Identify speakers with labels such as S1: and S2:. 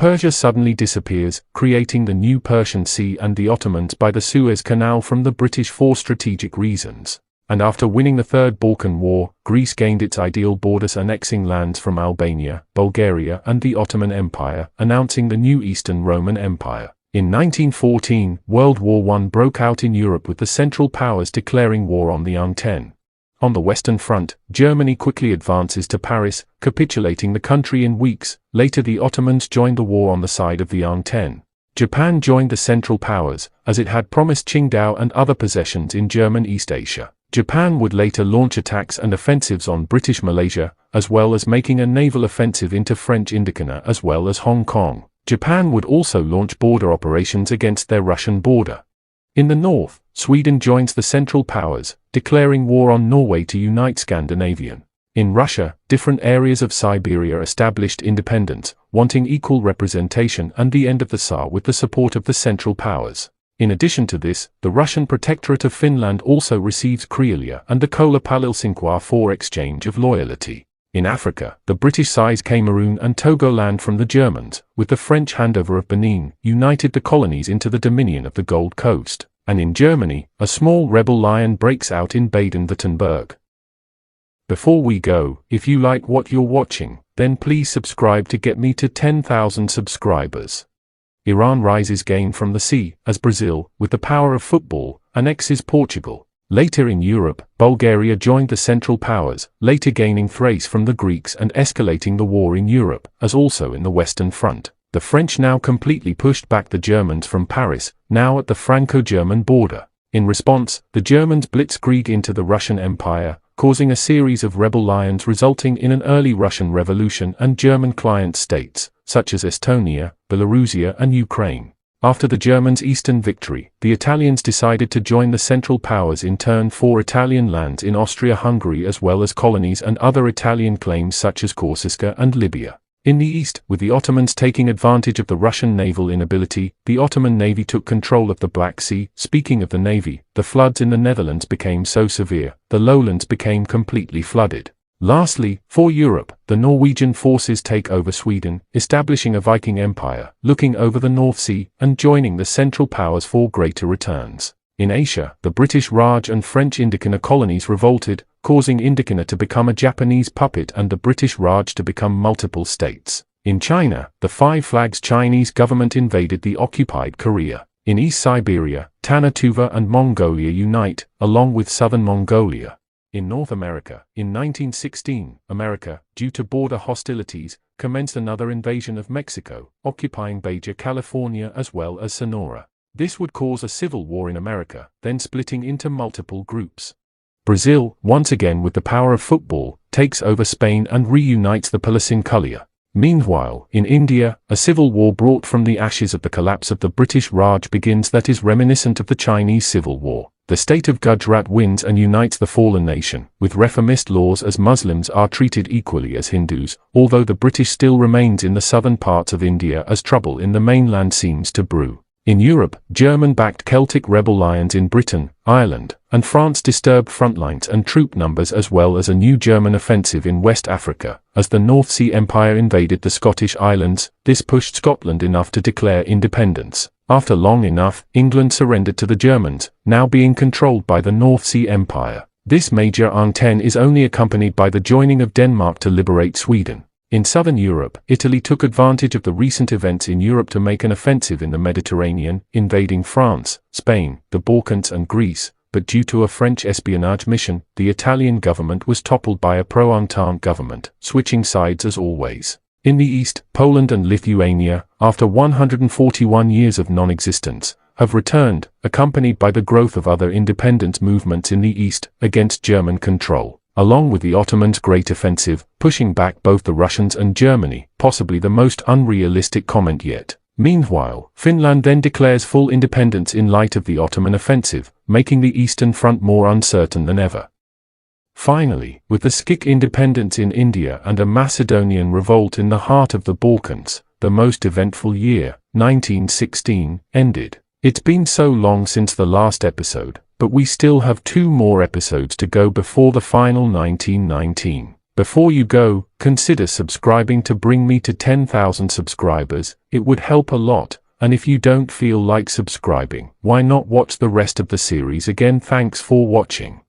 S1: Persia suddenly disappears, creating the new Persian Sea and the Ottomans by the Suez Canal from the British for strategic reasons. And after winning the Third Balkan War, Greece gained its ideal borders, annexing lands from Albania, Bulgaria and the Ottoman Empire, announcing the new Eastern Roman Empire. In 1914, World War I broke out in Europe with the Central Powers declaring war on the Entente. On the Western Front, Germany quickly advances to Paris, capitulating the country in weeks. Later the Ottomans joined the war on the side of the Entente. Japan joined the Central Powers, as it had promised Qingdao and other possessions in German East Asia. Japan would later launch attacks and offensives on British Malaysia, as well as making a naval offensive into French Indochina as well as Hong Kong. Japan would also launch border operations against their Russian border. In the north, Sweden joins the Central Powers, declaring war on Norway to unite Scandinavian. In Russia, different areas of Siberia established independence, wanting equal representation and the end of the Tsar with the support of the Central Powers. In addition to this, the Russian Protectorate of Finland also receives Karelia and the Kola Palilsinqua for exchange of loyalty. In Africa, the British seized Cameroon and Togoland from the Germans, with the French handover of Benin, united the colonies into the Dominion of the Gold Coast. And in Germany, a small rebel lion breaks out in Baden-Württemberg. Before we go, if you like what you're watching, then please subscribe to get me to 10,000 subscribers. Iran rises gain from the sea, as Brazil, with the power of football, annexes Portugal. Later in Europe, Bulgaria joined the Central Powers, later gaining Thrace from the Greeks and escalating the war in Europe, as also in the Western Front. The French now completely pushed back the Germans from Paris, now at the Franco-German border. In response, the Germans blitzkrieg into the Russian Empire, causing a series of rebel lions resulting in an early Russian Revolution and German client states, such as Estonia, Belarusia and Ukraine. After the Germans' Eastern victory, the Italians decided to join the Central Powers in turn for Italian lands in Austria-Hungary as well as colonies and other Italian claims such as Corsica and Libya. In the east, with the Ottomans taking advantage of the Russian naval inability, the Ottoman Navy took control of the Black Sea. Speaking of the Navy, the floods in the Netherlands became so severe, the lowlands became completely flooded. Lastly, for Europe, the Norwegian forces take over Sweden, establishing a Viking empire, looking over the North Sea, and joining the Central Powers for greater returns. In Asia, the British Raj and French Indochina colonies revolted, causing Indochina to become a Japanese puppet and the British Raj to become multiple states. In China, the Five Flags Chinese government invaded the occupied Korea. In East Siberia, Tana Tuva and Mongolia unite, along with southern Mongolia. In North America, in 1916, America, due to border hostilities, commenced another invasion of Mexico, occupying Baja California as well as Sonora. This would cause a civil war in America, then splitting into multiple groups. Brazil, once again with the power of football, takes over Spain and reunites the Peninsular. Meanwhile, in India, a civil war brought from the ashes of the collapse of the British Raj begins that is reminiscent of the Chinese Civil War. The state of Gujarat wins and unites the fallen nation, with reformist laws as Muslims are treated equally as Hindus, although the British still remains in the southern parts of India as trouble in the mainland seems to brew. In Europe, German-backed Celtic rebel lions in Britain, Ireland, and France disturb frontlines and troop numbers as well as a new German offensive in West Africa. As the North Sea Empire invaded the Scottish Islands, this pushed Scotland enough to declare independence. After long enough, England surrendered to the Germans, now being controlled by the North Sea Empire. This major entente is only accompanied by the joining of Denmark to liberate Sweden. In southern Europe, Italy took advantage of the recent events in Europe to make an offensive in the Mediterranean, invading France, Spain, the Balkans and Greece, but due to a French espionage mission, the Italian government was toppled by a pro-Entente government, switching sides as always. In the east, Poland and Lithuania, after 141 years of non-existence, have returned, accompanied by the growth of other independence movements in the east, against German control. Along with the Ottomans' great offensive, pushing back both the Russians and Germany, possibly the most unrealistic comment yet. Meanwhile, Finland then declares full independence in light of the Ottoman offensive, making the Eastern Front more uncertain than ever. Finally, with the Sikh independence in India and a Macedonian revolt in the heart of the Balkans, the most eventful year, 1916, ended. It's been so long since the last episode, but we still have 2 more episodes to go before the final 1919. Before you go, consider subscribing to bring me to 10,000 subscribers. It would help a lot, and if you don't feel like subscribing, why not watch the rest of the series again? Thanks for watching.